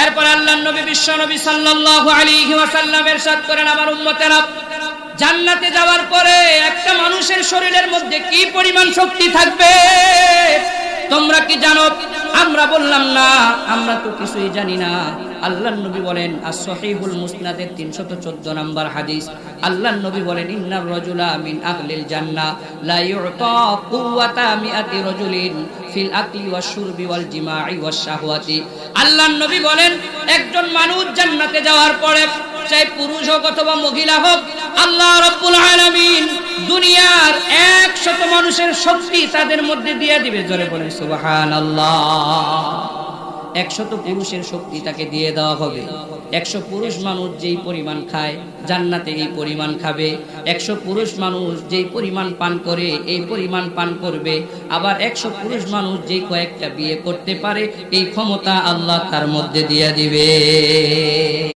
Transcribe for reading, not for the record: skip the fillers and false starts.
এরপর আল্লাহর নবী বিশ্ব নবী সাল্লাল্লাহু আলাইহি ওয়াসাল্লাম ইরশাদ করেন, আমার উম্মতেরা জান্নাতে যাওয়ার পরে একটা মানুষের শরীরের মধ্যে কি পরিমাণ শক্তি থাকবে তোমরা কি জানো? আমরা বললাম না, আমরা তো কিছুই জানি না। আল্লাহর নবী বলেন, as-সহিহুল মুসনাদের 314 নম্বর হাদিস, আল্লাহর নবী বলেন, ইন্নার রাজুলা মিন আহলিল জান্নাহ লা ইউতা কুওয়াতা মিআতি রাজুলিন ফিল আকলি ওয়াশ শুরবি ওয়াল জিমাই ওয়াশ শাহওয়াতি। আল্লাহর নবী বলেন, একজন মানুষ জান্নাতে যাওয়ার পরে, চাই পুরুষ হোক অথবা মহিলা হোক, আল্লাহ রাব্বুল আলামিন দুনিয়ার 100 মানুষের শক্তি তাদের মধ্যে দিয়ে দিবে। জোরে বলেন সুবহানাল্লাহ। 100 পুরুষের শক্তি তাকে দিয়ে দেওয়া হবে। 100 পুরুষ মানুষ যেই পরিমাণ খায় জান্নাতে এই পরিমাণ খাবে। 100 পুরুষ মানুষ যেই পরিমাণ পান করে এই পরিমাণ পান করবে। আবার 100 পুরুষ মানুষ যেই কয়েকটা বিয়ে করতে পারে এই ক্ষমতা আল্লাহ তার মধ্যে দিয়ে দিবে।